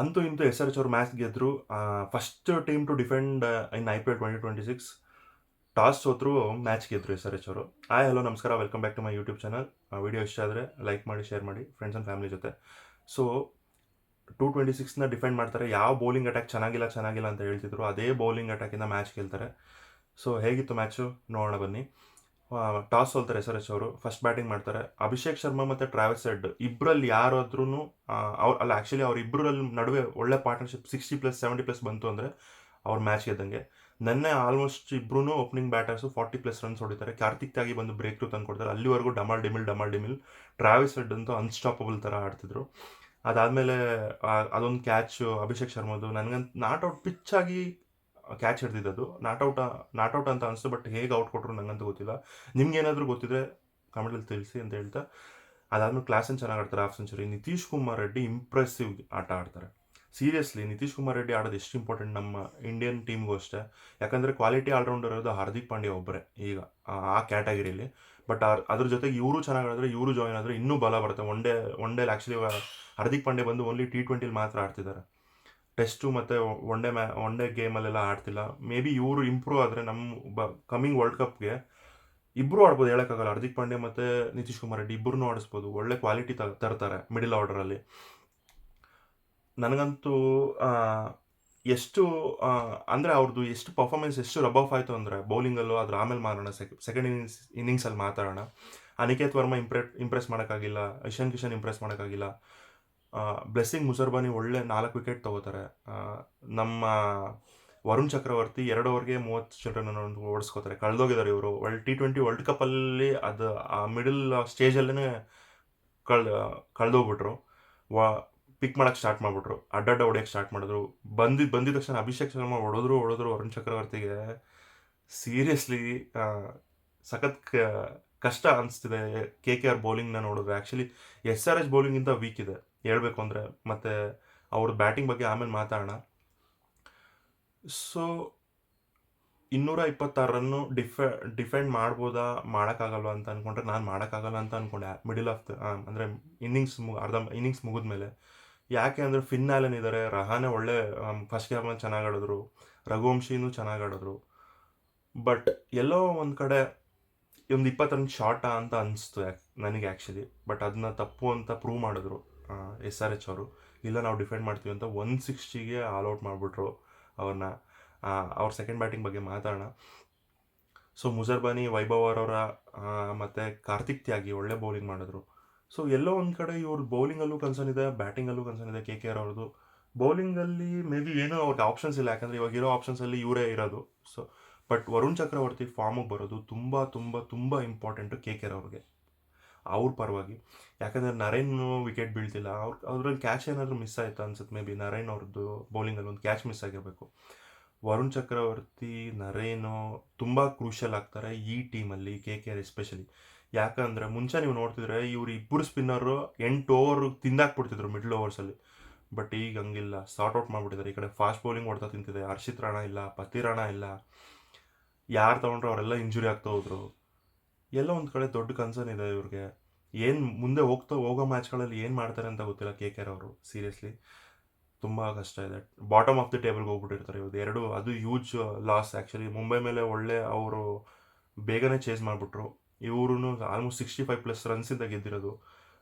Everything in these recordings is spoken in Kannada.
ಅಂತೂ ಇಂತೂ ಎಸ್ ಆರ್ ಎಚ್ ಅವರು ಮ್ಯಾಚ್ ಗೆದ್ರು. First team to defend in IPL 2026. Toss ಸೋತ್ರು, ಮ್ಯಾಚ್ ಗೆದ್ರು ಎಸ್ ಆರ್ ಎಚ್ ಅವರು. ಹಾಯ್ ಹಲೋ ನಮಸ್ಕಾರ, welcome back to my YouTube channel. Video ಇಷ್ಟ ಆದರೆ ಲೈಕ್ ಮಾಡಿ, ಶೇರ್ ಮಾಡಿ ಫ್ರೆಂಡ್ಸ್ ಆ್ಯಂಡ್ ಫ್ಯಾಮಿಲಿ ಜೊತೆ. ಸೊ 226ನ ಡಿಫೆಂಡ್ ಮಾಡ್ತಾರೆ. ಯಾವ ಬೌಲಿಂಗ್ ಅಟ್ಯಾಕ್ ಚೆನ್ನಾಗಿಲ್ಲ ಅಂತ ಹೇಳ್ತಿದ್ರು, ಅದೇ ಬೌಲಿಂಗ್ ಅಟ್ಯಾಕಿಂದ ಮ್ಯಾಚ್ ಗೆಲ್ತಾರೆ. ಸೊ ಹೇಗಿತ್ತು ಮ್ಯಾಚು ನೋಡೋಣ ಬನ್ನಿ. ಟಾಸ್ ಸೋಲ್ತಾರೆ ಎಸ್ ಆರ್ ಎಚ್ ಅವರು. ಫಸ್ಟ್ ಬ್ಯಾಟಿಂಗ್ ಮಾಡ್ತಾರೆ. ಅಭಿಷೇಕ್ ಶರ್ಮಾ ಮತ್ತು ಟ್ರಾವಿಸ್ ಹೆಡ್ ಇಬ್ಬರಲ್ಲಿ ಯಾರಾದ್ರೂ ಆ್ಯಕ್ಚುಲಿ ಅವರಿಬ್ಬರಲ್ಲಿ ನಡುವೆ ಒಳ್ಳೆ ಪಾರ್ಟ್ನರ್ಶಿಪ್ 60+, 70+ ಬಂತು ಅಂದರೆ ಅವ್ರ ಮ್ಯಾಚ್ ಗೆದ್ದಂಗೆ. ನೆನ್ನೆ ಆಲ್ಮೋಸ್ಟ್ ಇಬ್ರು ಓಪನಿಂಗ್ ಬ್ಯಾಟರ್ಸು 40+ ರನ್ಸ್ ಹೊಡಿತಾರೆ. ಕಾರ್ತಿಕ್ ತ್ಯಾಗಿ ಬಂದು ಬ್ರೇಕ್ ಥ್ರೂ ತಂದು ಕೊಡ್ತಾರೆ. ಅಲ್ಲಿವರೆಗೂ ಡಮಾಲ್ ಡಿಮಿಲ್. ಟ್ರಾವಿಸ್ ಹೆಡ್ ಅಂತೂ ಅನ್ಸ್ಟಾಪಬಲ್ ಥರ ಆಡ್ತಿದ್ರು. ಅದಾದಮೇಲೆ ಅದೊಂದು ಕ್ಯಾಚ್ ಅಭಿಷೇಕ್ ಶರ್ಮಾದು ನನಗಂತ ನಾಟ್ಔಟ್ ಪಿಚ್ ಆಗಿ ಕ್ಯಾಚ್ ಹಿಡ್ದಿದ್ದದು. ನಾಟ್ಔಟ್ ಅಂತ ಅನಿಸ್ತು, ಬಟ್ ಹೇಗೆ ಔಟ್ ಕೊಟ್ಟರು ನನಗಂತೂ ಗೊತ್ತಿಲ್ಲ. ನಿಮ್ಗೇನಾದರೂ ಗೊತ್ತಿದ್ರೆ ಕಮೆಂಟಲ್ಲಿ ತಿಳಿಸಿ ಅಂತ ಹೇಳ್ತಾ, ಅದಾದ್ಮೇಲೆ ಕ್ಲಾಸನ್ ಚೆನ್ನಾಗಿ ಆಡ್ತಾರೆ, half century. Nitish Kumar Reddy impressive ಆಟ ಆಡ್ತಾರೆ. ಸೀರಿಯಸ್ಲಿ ನಿತೀಶ್ ಕುಮಾರ್ ರೆಡ್ಡಿ ಆಡೋದು ಎಷ್ಟು ಇಂಪಾರ್ಟೆಂಟ್ ನಮ್ಮ ಇಂಡಿಯನ್ ಟೀಮ್ಗೂ ಅಷ್ಟೇ. ಯಾಕಂದರೆ ಕ್ವಾಲಿಟಿ ಆಲ್ರೌಂಡರ್ ಇರೋದು ಹಾರ್ದಿಕ್ ಪಾಂಡ್ಯ ಒಬ್ಬರೇ ಈಗ ಆ ಕ್ಯಾಟಗಿರಿಲಿ. ಬಟ್ ಅದ್ರ ಜೊತೆಗೆ ಇವರು ಚೆನ್ನಾಗಿ ಆಡಿದ್ರೆ, ಇವರು ಜಾಯ್ನ್ ಆದರೆ ಇನ್ನೂ ಬಲ ಬರುತ್ತೆ. One daily actually Hardik Pandya ಬಂದು ಓನ್ಲಿ T20 ಮಾತ್ರ ಆಡ್ತಿದ್ದಾರೆ. ಟೆಸ್ಟು ಮತ್ತು ಒನ್ ಡೇ ಗೇಮಲ್ಲೆಲ್ಲ ಆಡ್ತಿಲ್ಲ. ಮೇ ಬಿ ಇವರು ಇಂಪ್ರೂವ್ ಆದರೆ ನಮ್ಮ ಕಮಿಂಗ್ ವರ್ಲ್ಡ್ ಕಪ್ಗೆ ಇಬ್ಬರು ಆಡ್ಬೋದು, ಹೇಳೋಕ್ಕಾಗಲ್ಲ. ಹಾರ್ದಿಕ್ ಪಾಂಡ್ಯ ಮತ್ತು ನಿತೀಶ್ ಕುಮಾರ್ ರೆಡ್ಡಿ ಇಬ್ಬರನ್ನೂ ಆಡಿಸ್ಬೋದು. ಒಳ್ಳೆ ಕ್ವಾಲಿಟಿ ತರ್ತಾರೆ ಮಿಡಿಲ್ ಆರ್ಡರಲ್ಲಿ. ನನಗಂತೂ ಎಷ್ಟು ಅಂದರೆ ಅವ್ರದ್ದು ಎಷ್ಟು ಪರ್ಫಾರ್ಮೆನ್ಸ್ ಎಷ್ಟು ರಬ್ ಆಫ್ ಆಯಿತು ಅಂದರೆ ಬೌಲಿಂಗಲ್ಲೂ, ಅದ್ರ ಆಮೇಲೆ ಮಾಡೋಣ. ಸೆಕೆಂಡ್ ಇನ್ನಿಂಗ್ಸಲ್ಲಿ ಮಾತಾಡೋಣ. ಅನಿಕೇತ್ ವರ್ಮಾ ಇಂಪ್ರೆಸ್ ಮಾಡೋಕ್ಕಾಗಿಲ್ಲ. ಇಶಾನ್ ಕಿಶನ್ ಇಂಪ್ರೆಸ್ ಮಾಡೋಕ್ಕಾಗಿಲ್ಲ. ಬ್ಲೆಸ್ಸಿಂಗ್ ಮುಸರ್ಬಾನಿ ಒಳ್ಳೆ 4 ವಿಕೆಟ್ ತೊಗೋತಾರೆ. ನಮ್ಮ ವರುಣ್ ಚಕ್ರವರ್ತಿ 2 ಓವರ್ಗೆ 30 ಚಿಲ್ಡ್ರನ್ ಓಡಿಸ್ಕೋತಾರೆ. ಕಳೆದೋಗಿದ್ದಾರೆ ಇವರು. T20 ವರ್ಲ್ಡ್ ಕಪ್ಪಲ್ಲಿ ಅದು ಆ ಮಿಡಲ್ ಸ್ಟೇಜಲ್ಲೇ ಕಳೆದೋಗ್ಬಿಟ್ರು. ಪಿಕ್ ಮಾಡೋಕ್ಕೆ ಸ್ಟಾರ್ಟ್ ಮಾಡಿಬಿಟ್ರು, ಅಡ್ಡಡ್ಡ ಹೊಡೆಯೋಕ್ಕೆ ಸ್ಟಾರ್ಟ್ ಮಾಡಿದ್ರು. ಬಂದಿದ್ದ ತಕ್ಷಣ ಅಭಿಷೇಕ್ ಶರ್ಮಾ ಹೊಡೆದ್ರು ವರುಣ್ ಚಕ್ರವರ್ತಿಗೆ. ಸೀರಿಯಸ್ಲಿ ಸಖತ್ ಕಷ್ಟ ಅನಿಸ್ತಿದೆ KKR ಬೌಲಿಂಗ್ನ ನೋಡಿದ್ರೆ. ಆ್ಯಕ್ಚುಲಿ SRH ಬೌಲಿಂಗಿಂತ ವೀಕ್ ಇದೆ ಹೇಳ್ಬೇಕು ಅಂದರೆ. ಮತ್ತು ಅವ್ರ ಬ್ಯಾಟಿಂಗ್ ಬಗ್ಗೆ ಆಮೇಲೆ ಮಾತಾಡೋಣ. ಸೊ 226 ರನ್ನು ಡಿಫೆಂಡ್ ಮಾಡ್ಬೋದಾ, ಮಾಡೋಕ್ಕಾಗಲ್ವ ಅಂತ ಅಂದ್ಕೊಂಡ್ರೆ, ನಾನು ಮಾಡೋಕ್ಕಾಗಲ್ಲ ಅಂತ ಅಂದ್ಕೊಂಡೆ ಮಿಡಿಲ್ ಆಫ್ ಅಂದರೆ ಅರ್ಧ ಇನ್ನಿಂಗ್ಸ್ ಮುಗಿದ್ಮೇಲೆ. ಯಾಕೆ ಅಂದರೆ ಫಿನ್ ಆ್ಯಲನ್ ಇದ್ದಾರೆ, ರಹಾನೆ ಒಳ್ಳೆ ಫಸ್ಟ್ ಗೇಮಲ್ಲಿ ಚೆನ್ನಾಗಿ ಆಡಿದ್ರು, ರಘುವಂಶಿನೂ ಚೆನ್ನಾಗಿ ಆಡಿದ್ರು. ಬಟ್ ಎಲ್ಲೋ ಒಂದು ಕಡೆ ಒಂದು 20 ರನ್ ಶಾರ್ಟಾ ಅಂತ ಅನಿಸ್ತು ನನಗೆ ಆ್ಯಕ್ಚುಲಿ. ಬಟ್ ಅದನ್ನ ತಪ್ಪು ಅಂತ ಪ್ರೂವ್ ಮಾಡಿದ್ರು SRH ಅವರು. ಇಲ್ಲ, ನಾವು ಡಿಫೆಂಡ್ ಮಾಡ್ತೀವಿ ಅಂತ 160ಗೆ ಆಲ್ಔಟ್ ಮಾಡಿಬಿಟ್ರು ಅವ್ರನ್ನ. ಅವ್ರ ಸೆಕೆಂಡ್ ಬ್ಯಾಟಿಂಗ್ ಬಗ್ಗೆ ಮಾತಾಡೋಣ. ಸೊ ಮುಸರ್ಬಾನಿ, ವೈಭವ್ ಅವರ ಮತ್ತು ಕಾರ್ತಿಕ್ ತ್ಯಾಗಿ ಒಳ್ಳೆ ಬೌಲಿಂಗ್ ಮಾಡಿದ್ರು. ಸೊ ಎಲ್ಲೋ ಒಂದು ಕಡೆ ಇವ್ರ ಬೌಲಿಂಗಲ್ಲೂ ಕನ್ಸರ್ನ್ ಇದೆ, ಬ್ಯಾಟಿಂಗಲ್ಲೂ ಕನ್ಸರ್ನ್ ಇದೆ KKR ಅವ್ರದ್ದು. ಬೌಲಿಂಗಲ್ಲಿ ಮೇ ಬಿ ಏನೋ ಅವ್ರಿಗೆ ಆಪ್ಷನ್ಸ್ ಇಲ್ಲ, ಯಾಕಂದರೆ ಇವಾಗ ಇರೋ ಆಪ್ಷನ್ಸಲ್ಲಿ ಇವರೇ ಇರೋದು. ಸೊ ಬಟ್ ವರುಣ್ ಚಕ್ರವರ್ತಿ ಫಾರ್ಮಿಗೆ ಬರೋದು ತುಂಬ ತುಂಬ ತುಂಬ ಇಂಪಾರ್ಟೆಂಟು KKR ಅವ್ರಿಗೆ, ಅವ್ರ ಪರವಾಗಿ. ಯಾಕಂದರೆ ನರೇನ್ ವಿಕೆಟ್ ಬೀಳ್ತಿಲ್ಲ. ಅದ್ರಲ್ಲಿ ಕ್ಯಾಚ್ ಏನಾದರೂ ಮಿಸ್ ಆಯಿತಾ ಅನ್ಸುತ್ತೆ. ಮೇ ಬಿ ನರೇನ್ ಅವ್ರದ್ದು ಬೌಲಿಂಗಲ್ಲಿ ಒಂದು ಕ್ಯಾಚ್ ಮಿಸ್ ಆಗಿರಬೇಕು. ವರುಣ್ ಚಕ್ರವರ್ತಿ, ನರೇನು ತುಂಬ ಕ್ರೂಷಿಯಲ್ ಆಗ್ತಾರೆ ಈ ಟೀಮಲ್ಲಿ, KKR ಎಸ್ಪೆಷಲಿ. ಯಾಕಂದರೆ ಮುಂಚೆ ನೀವು ನೋಡ್ತಿದ್ರೆ ಇವ್ರು ಇಬ್ಬರು ಸ್ಪಿನ್ನರು 8 ಓವರ್ ತಿಂದಾಕ್ಬಿಡ್ತಿದ್ರು ಮಿಡ್ಲ್ ಓವರ್ಸಲ್ಲಿ. ಬಟ್ ಈಗ ಹಂಗಿಲ್ಲ, ಸಾರ್ಟ್ ಔಟ್ ಮಾಡಿಬಿಟ್ಟಿದ್ದಾರೆ. ಈ ಕಡೆ ಫಾಸ್ಟ್ ಬೌಲಿಂಗ್ ಹೊಡ್ತಾ ತಿಂತಿದೆ. ಹರ್ಷಿತ್ ರಾಣಾ ಇಲ್ಲ, ಪತಿ ರಾಣಾ ಇಲ್ಲ, ಯಾರು ತೊಗೊಂಡ್ರು ಅವರೆಲ್ಲ ಇಂಜುರಿ ಆಗ್ತಾ ಹೋದ್ರು. ಎಲ್ಲೋ ಒಂದು ಕಡೆ ದೊಡ್ಡ ಕನ್ಸರ್ನ್ ಇದೆ ಇವ್ರಿಗೆ. ಏನು ಮುಂದೆ ಹೋಗೋ ಮ್ಯಾಚ್ಗಳಲ್ಲಿ ಏನು ಮಾಡ್ತಾರೆ ಅಂತ ಗೊತ್ತಿಲ್ಲ KKR ಅವರು. ಸೀರಿಯಸ್ಲಿ ತುಂಬ ಕಷ್ಟ ಇದೆ. ಬಾಟಮ್ ಆಫ್ ದಿ ಟೇಬಲ್ಗೆ ಹೋಗ್ಬಿಟ್ಟಿರ್ತಾರೆ ಇವ್ರು. ಅದು ಹ್ಯೂಜ್ ಲಾಸ್ ಆ್ಯಕ್ಚುಲಿ. ಮುಂಬೈ ಮೇಲೆ ಒಳ್ಳೆ ಅವರು ಬೇಗನೆ ಚೇಸ್ ಮಾಡಿಬಿಟ್ರು. ಇವರು ಆಲ್ಮೋಸ್ಟ್ 65+ ರನ್ಸಿಂದ ಗೆದ್ದಿರೋದು.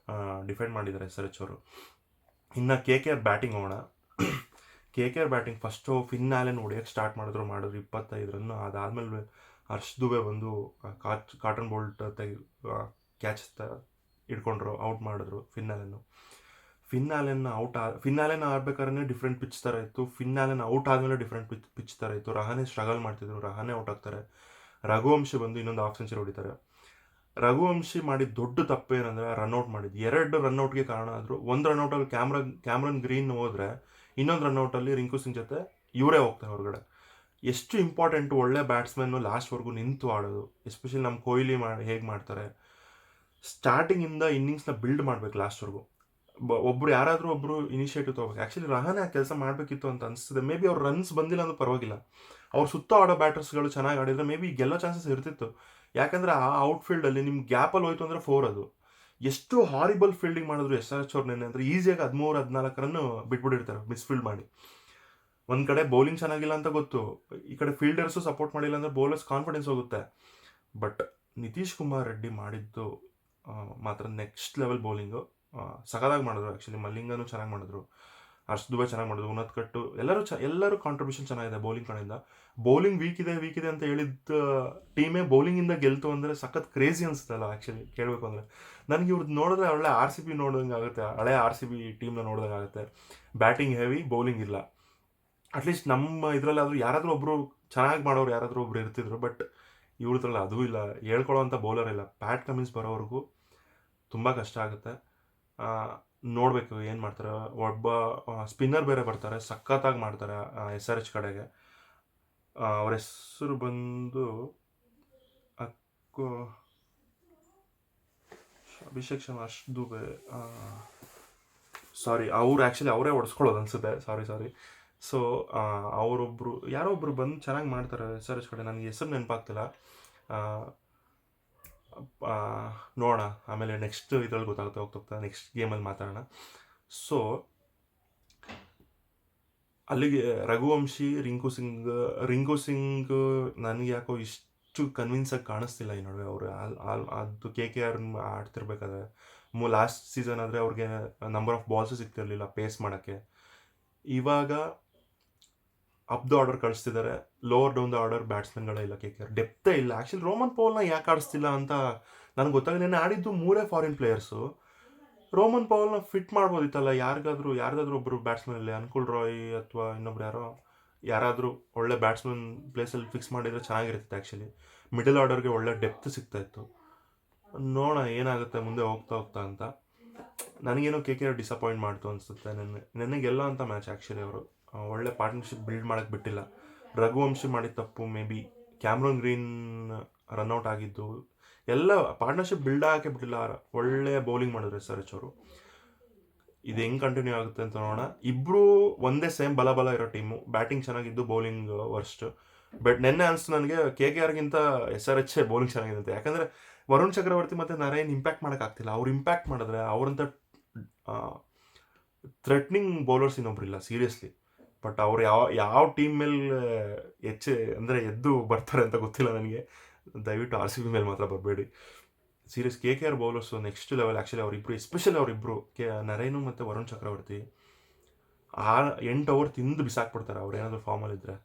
ಡಿಫೆಂಡ್ ಮಾಡಿದ್ದಾರೆ SRH ಅವರು. ಇನ್ನು KKR ಬ್ಯಾಟಿಂಗ್ ಹೋಗೋಣ. KKR batting first Finn Allen ಹೊಡೆಯೋಕ್ಕೆ ಸ್ಟಾರ್ಟ್ ಮಾಡಿದ್ರು 25 ರನ್ನು. ಅದಾದಮೇಲೆ ಹರ್ಷ್ ದುಬೆ ಬಂದು ಕಾಟನ್ ಬೋಲ್ಟ್ ಕ್ಯಾಚ್ ಹಿಡ್ಕೊಂಡ್ರು, ಔಟ್ ಮಾಡಿದ್ರು ಫಿನ್ ಆ್ಯಲನ್ ಆಡ್ಬೇಕಾದ್ರೆ ಡಿಫ್ರೆಂಟ್ ಪಿಚ್ ಥರ ಇತ್ತು. ಫಿನ್ ಆ್ಯಲನ್ ಔಟ್ ಆದಮೇಲೆ ಡಿಫ್ರೆಂಟ್ ಪಿಚ್ ಥರ ಇತ್ತು. ರಹಾನೆ ಸ್ಟ್ರಗಲ್ ಮಾಡ್ತಿದ್ರು, ರಹಾನೆ ಔಟ್ ಆಗ್ತಾರೆ. ರಘುವಂಶಿ ಬಂದು ಇನ್ನೊಂದು ಹಾಫ್ ಸೆಂಚುರಿ ಹೊಡಿತಾರೆ. ರಘುವಂಶಿ ಮಾಡಿದ ದೊಡ್ಡ ತಪ್ಪೇನಂದರೆ ರನ್ಔಟ್ ಮಾಡಿದ್ದು. 2 ರನ್ಔಟ್ಗೆ ಕಾರಣ ಆದರು. ಒಂದು ರನ್ಔಟಲ್ಲಿ ಕ್ಯಾಮ್ರನ್ ಗ್ರೀನ್ ಹೋದರೆ, ಇನ್ನೊಂದು ರನ್ಔಟಲ್ಲಿ ರಿಂಕು ಸಿಂಗ್ ಜೊತೆ ಇವರೇ ಹೋಗ್ತಾರೆ ಹೊರಗಡೆ. ಎಷ್ಟು ಇಂಪಾರ್ಟೆಂಟು ಒಳ್ಳೆ ಬ್ಯಾಟ್ಸ್ಮನ್ನು ಲಾಸ್ಟ್ವರೆಗೂ ನಿಂತು ಆಡೋದು. ಎಸ್ಪೆಷಲಿ ನಮ್ಮ ಕೊಹ್ಲಿ ಹೇಗೆ ಮಾಡ್ತಾರೆ, ಸ್ಟಾರ್ಟಿಂಗಿಂದ ಇನ್ನಿಂಗ್ಸ್ನ ಬಿಲ್ಡ್ ಮಾಡಬೇಕು ಲಾಸ್ಟ್ವರೆಗೂ. ಒಬ್ಬರು ಯಾರಾದರೂ ಒಬ್ಬರು ಇನಿಷಿಯೇಟಿವ್ ತೊಗೋಬೇಕು. ಆ್ಯಕ್ಚುಲಿ ರಹಾನೆ ಆ ಕೆಲಸ ಮಾಡಬೇಕಿತ್ತು ಅಂತ ಅನಿಸ್ತದೆ. ಮೇ ಬಿ ಅವ್ರು ರನ್ಸ್ ಬಂದಿಲ್ಲ ಅಂದ್ರೂ ಪರವಾಗಿಲ್ಲ, ಅವ್ರು ಸುತ್ತ ಆಡೋ ಬ್ಯಾಟರ್ಸ್ಗಳು ಚೆನ್ನಾಗಿ ಆಡಿದರೆ ಮೇ ಬಿ ಗೆಲ್ಲೋ ಚಾನ್ಸಸ್ ಇರ್ತಿತ್ತು. ಯಾಕಂದರೆ ಆ ಔಟ್ಫೀಲ್ಡಲ್ಲಿ ನಿಮ್ಮ ಗ್ಯಾಪಲ್ಲಿ ಹೋಯ್ತು ಅಂದರೆ 4 ಅದು. ಎಷ್ಟು ಹಾರಿಬಲ್ ಫೀಲ್ಡಿಂಗ್ ಮಾಡಿದ್ರು ಎಸ್ ಆರ್ ಎಚ್ ಅವ್ರು ನೆನ್ನೆ ಅಂದರೆ ಈಸಿಯಾಗಿ 13-14 ರನ್ ಬಿಟ್ಬಿಟ್ಟಿರ್ತಾರೆ ಮಿಸ್ಫೀಲ್ಡ್ ಮಾಡಿ. ಒಂದು ಕಡೆ ಬೌಲಿಂಗ್ ಚೆನ್ನಾಗಿಲ್ಲ ಅಂತ ಗೊತ್ತು, ಈ ಕಡೆ ಫೀಲ್ಡರ್ಸು ಸಪೋರ್ಟ್ ಮಾಡಿಲ್ಲ ಅಂದರೆ ಬೌಲರ್ಸ್ ಕಾನ್ಫಿಡೆನ್ಸ್ ಹೋಗುತ್ತೆ. ಬಟ್ ನಿತೀಶ್ ಕುಮಾರ್ ರೆಡ್ಡಿ ಮಾಡಿದ್ದು ಮಾತ್ರ ನೆಕ್ಸ್ಟ್ ಲೆವೆಲ್ ಬೌಲಿಂಗು. ಸಖತ್ತಾಗಿ ಮಾಡಿದ್ರು. ಆ್ಯಕ್ಚುಲಿ ಮಲ್ಲಿಂಗನೂ ಚೆನ್ನಾಗಿ ಮಾಡಿದ್ರು, ಹರ್ಷ್ ದುಬೆ ಚೆನ್ನಾಗಿ ಮಾಡಿದ್ರು, ಉನ್ನತ್ ಕಟ್ಟು ಎಲ್ಲರೂ ಕಾಂಟ್ರಿಬ್ಯೂಷನ್ ಚೆನ್ನಾಗಿದೆ ಬೌಲಿಂಗ್ ಕಡೆಯಿಂದ. ಬೌಲಿಂಗ್ ವೀಕ್ ಇದೆ ಅಂತ ಹೇಳಿದ ಟೀಮೇ ಬೌಲಿಂಗಿಂದ ಗೆಲ್ತು ಅಂದರೆ ಸಖತ್ ಕ್ರೇಜಿ ಅನಿಸುತ್ತಲ್ಲ ಆ್ಯಕ್ಚುಲಿ ಕೇಳಬೇಕು ಅಂದರೆ. ನನಗೆ ಇವ್ರದ್ದು ನೋಡಿದ್ರೆ ಒಳ್ಳೆ RCB ನೋಡ್ದಂಗೆ ಆಗುತ್ತೆ, ಹಳೆ RCB ಟೀಮ್ನ ನೋಡ್ದಂಗೆ ಆಗುತ್ತೆ. ಬ್ಯಾಟಿಂಗ್ ಹೆವಿ, ಬೌಲಿಂಗ್ ಇಲ್ಲ. ಅಟ್ಲೀಸ್ಟ್ ನಮ್ಮ ಇದರಲ್ಲಾದರೂ ಯಾರಾದರೂ ಒಬ್ಬರು ಚೆನ್ನಾಗಿ ಮಾಡೋರು ಯಾರಾದರೂ ಒಬ್ರು ಇರ್ತಿದ್ರು. ಬಟ್ ಇವ್ರದ್ರಲ್ಲ ಅದೂ ಇಲ್ಲ, ಹೇಳ್ಕೊಳ್ಳೋವಂಥ ಬೌಲರ್ ಇಲ್ಲ. ಪ್ಯಾಟ್ ಕಮಿನ್ಸ್ ಬರೋವರೆಗೂ ತುಂಬ ಕಷ್ಟ ಆಗುತ್ತೆ. ನೋಡಬೇಕು ಏನು ಮಾಡ್ತಾರೆ. ಒಬ್ಬ ಸ್ಪಿನ್ನರ್ ಬೇರೆ ಬರ್ತಾರೆ, ಸಖತ್ತಾಗಿ ಮಾಡ್ತಾರೆ SRH ಕಡೆಗೆ. ಅವ್ರ ಹೆಸರು ಬಂದು ಅಭಿಷೇಕ್ ಶರ್ಮಾ, ಹರ್ಷ್ ದುಬೆ, ಸಾರಿ ಅವ್ರು ಆ್ಯಕ್ಚುಲಿ ಅವರೇ ಹೊಡೆಸ್ಕೊಳ್ಳೋದು ಅನಿಸುತ್ತೆ, ಸಾರಿ. ಸೊ ಅವರೊಬ್ಬರು ಯಾರೋ ಒಬ್ಬರು ಬಂದು ಚೆನ್ನಾಗಿ ಮಾಡ್ತಾರೆ SRH ಕಡೆ, ನನಗೆ ಹೆಸರು ನೆನಪಾಗ್ತಿಲ್ಲ. ನೋಡೋಣ, ಆಮೇಲೆ ನೆಕ್ಸ್ಟ್ ಇದ್ರಲ್ಲಿ ಗೊತ್ತಾಗುತ್ತೆ ಹೋಗ್ತಾ ನೆಕ್ಸ್ಟ್ ಗೇಮಲ್ಲಿ ಮಾತಾಡೋಣ. ಸೊ ಅಲ್ಲಿಗೆ ರಘುವಂಶಿ, ರಿಂಕು ಸಿಂಗ್ ನನಗೆ ಯಾಕೋ ಇಷ್ಟು ಕನ್ವಿನ್ಸಾಗಿ ಕಾಣಿಸ್ತಿಲ್ಲ ಈ ನಡುವೆ. ಅವರು ಅದು KKR ಆಡ್ತಿರ್ಬೇಕಾದ್ರೆ ಲಾಸ್ಟ್ ಸೀಸನ್ ಆದರೆ ಅವ್ರಿಗೆ ನಂಬರ್ ಆಫ್ ಬಾಲ್ಸು ಸಿಗ್ತಿರ್ಲಿಲ್ಲ ಪೇಸ್ ಮಾಡೋಕ್ಕೆ. ಇವಾಗ ಅಪ್ ದ ಆರ್ಡರ್ ಕಳಿಸ್ತಿದ್ದಾರೆ, ಲೋವರ್ ಡೌನ್ ದ ಆರ್ಡರ್ ಬ್ಯಾಟ್ಸ್ಮನ್ಗಳೇ ಇಲ್ಲ KKR, ಡೆಪ್ತೇ ಇಲ್ಲ. ಆ್ಯಕ್ಚುಲಿ ರೋಮನ್ ಪೌಲ್ನ ಯಾಕೆ ಆಡಿಸ್ತಿಲ್ಲ ಅಂತ ನನಗೆ ಗೊತ್ತಾಗಲಿ. ಆಡಿದ್ದು 3 ಫಾರಿನ್ ಪ್ಲೇಯರ್ಸು. ರೋಮನ್ ಪೌಲ್ನ ಫಿಟ್ ಮಾಡ್ಬೋದಿತ್ತಲ್ಲ ಯಾರಿಗಾದ್ರೂ ಒಬ್ಬರು ಬ್ಯಾಟ್ಸ್ಮನ್ ಇಲ್ಲಿ, ಅನ್ಕುಲ್ ರಾಯ್ ಅಥವಾ ಇನ್ನೊಬ್ರು ಯಾರಾದರೂ ಒಳ್ಳೆ ಬ್ಯಾಟ್ಸ್ಮನ್ ಪ್ಲೇಸಲ್ಲಿ ಫಿಕ್ಸ್ ಮಾಡಿದರೆ ಚೆನ್ನಾಗಿರುತ್ತೆ. ಆ್ಯಕ್ಚುಲಿ ಮಿಡಲ್ ಆರ್ಡರ್ಗೆ ಒಳ್ಳೆ ಡೆಪ್ತ್ ಸಿಗ್ತಾಯಿತ್ತು. ನೋಡೋಣ ಏನಾಗುತ್ತೆ ಮುಂದೆ ಹೋಗ್ತಾ ಅಂತ. ನನಗೇನೋ KKR ಡಿಸಪಾಯಿಂಟ್ ಮಾಡ್ತು ಅನಿಸುತ್ತೆ. ನೆನ್ನೆ ಗೆಲ್ಲೋ ಅಂತ ಮ್ಯಾಚ್ ಆ್ಯಕ್ಚುಲಿ ಅವರು ಒಳ್ಳೆ ಪಾರ್ಟ್ನರ್ಶಿಪ್ ಬಿಲ್ಡ್ ಮಾಡೋಕ್ಕೆ ಬಿಟ್ಟಿಲ್ಲ. ರಘುವಂಶಿ ಮಾಡಿದ ತಪ್ಪು, may be Cameron green run out ಆಗಿದ್ದು, ಎಲ್ಲ ಪಾರ್ಟ್ನರ್ಶಿಪ್ ಬಿಲ್ಡ್ ಆಗೋಕ್ಕೆ ಬಿಟ್ಟಿಲ್ಲ. ಒಳ್ಳೆ ಬೌಲಿಂಗ್ ಮಾಡಿದ್ರು SRH ಅವರು. ಇದು ಹೆಂಗೆ ಕಂಟಿನ್ಯೂ ಆಗುತ್ತೆ ಅಂತ ನೋಡೋಣ. ಇಬ್ಬರು ಒಂದೇ ಸೇಮ್ ಬಲ ಇರೋ ಟೀಮು, ಬ್ಯಾಟಿಂಗ್ ಚೆನ್ನಾಗಿದ್ದು ಬೌಲಿಂಗ್ ವರ್ಸ್ಟ್. ಬಟ್ ನೆನ್ನೆ ಅನಿಸ್ತು ನನಗೆ KKRಗಿಂತ SRH ಬೌಲಿಂಗ್ ಚೆನ್ನಾಗಿದೆ ಅಂತ. ಯಾಕಂದರೆ ವರುಣ್ ಚಕ್ರವರ್ತಿ ಮತ್ತು ನರೇನ್ ಇಂಪ್ಯಾಕ್ಟ್ ಮಾಡೋಕ್ಕಾಗ್ತಿಲ್ಲ. ಅವ್ರು ಇಂಪ್ಯಾಕ್ಟ್ ಮಾಡಿದ್ರೆ ಅವರಂಥ ಥ್ರೆಟ್ನಿಂಗ್ ಬೌಲರ್ಸ್ ಇನ್ನೊಬ್ರಿಲ್ಲ ಸೀರಿಯಸ್ಲಿ. ಬಟ್ ಅವ್ರು ಯಾವ ಟೀಮ್ ಮೇಲೆ ಎದ್ದು ಬರ್ತಾರೆ ಅಂತ ಗೊತ್ತಿಲ್ಲ ನನಗೆ. ದಯವಿಟ್ಟು RCB ಮೇಲೆ ಮಾತ್ರ ಬರಬೇಡಿ serious. KKR bowlers next level. Actually ಅವರಿಬ್ಬರು, ಎಸ್ಪೆಷಲಿ ಅವರಿಬ್ಬರು ನರೇನು ಮತ್ತು ವರುಣ್ ಚಕ್ರವರ್ತಿ 8 ಓವರ್ ತಿಂದು ಬಿಸಾಕ್ಬಿಡ್ತಾರೆ ಅವ್ರು ಏನಾದರೂ ಫಾರ್ಮಲ್ಲಿದ್ದರೆ.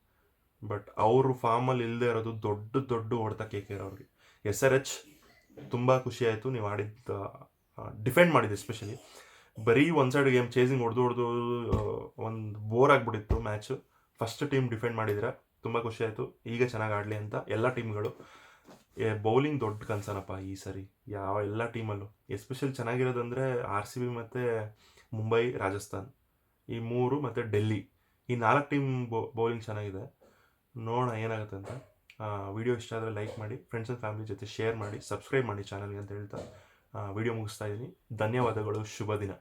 ಬಟ್ ಅವರು ಫಾರ್ಮಲ್ಲಿ ಇಲ್ಲದೆ ಇರೋದು ದೊಡ್ಡ ಹೊಡೆತ KKR ಅವ್ರಿಗೆ. SRH ತುಂಬ ಖುಷಿ ಆಯಿತು ನೀವು ಆಡಿದ್ದು, ಡಿಫೆಂಡ್ ಮಾಡಿದ್ದು ಎಸ್ಪೆಷಲಿ. ಬರೀ ಒನ್ ಸೈಡ್ ಗೇಮ್ ಚೇಸಿಂಗ್ ಹೊಡೆದು ಒಂದು ಬೋರ್ ಆಗಿಬಿಟ್ಟಿತ್ತು ಮ್ಯಾಚು. ಫಸ್ಟ್ ಟೀಮ್ ಡಿಫೆಂಡ್ ಮಾಡಿದ್ರೆ ತುಂಬ ಖುಷಿ ಆಯಿತು. ಈಗ ಚೆನ್ನಾಗಿ ಆಡಲಿ ಅಂತ ಎಲ್ಲ ಟೀಮ್ಗಳು. ಬೌಲಿಂಗ್ ದೊಡ್ಡ ಕನ್ಸನಪ್ಪ ಈ ಸರಿ ಎಲ್ಲ ಟೀಮಲ್ಲೂ. ಎಸ್ಪೆಷಲಿ ಚೆನ್ನಾಗಿರೋದಂದರೆ RCB ಮತ್ತು ಮುಂಬೈ, ರಾಜಸ್ಥಾನ್, ಈ 3 ಮತ್ತು ಡೆಲ್ಲಿ, ಈ 4 ಟೀಮ್ ಬೌಲಿಂಗ್ ಚೆನ್ನಾಗಿದೆ. ನೋಡೋಣ ಏನಾಗುತ್ತೆ ಅಂತ. ವಿಡಿಯೋ ಇಷ್ಟ ಆದರೆ ಲೈಕ್ ಮಾಡಿ, ಫ್ರೆಂಡ್ಸ್ ಆ್ಯಂಡ್ ಫ್ಯಾಮಿಲಿ ಜೊತೆ ಶೇರ್ ಮಾಡಿ, ಸಬ್ಸ್ಕ್ರೈಬ್ ಮಾಡಿ ಚಾನಲ್ಗೆ ಅಂತ ಹೇಳ್ತಾ ವಿಡಿಯೋ ಮುಗಿಸ್ತಾ ಇದ್ದೀನಿ. ಧನ್ಯವಾದಗಳು, ಶುಭ ದಿನ.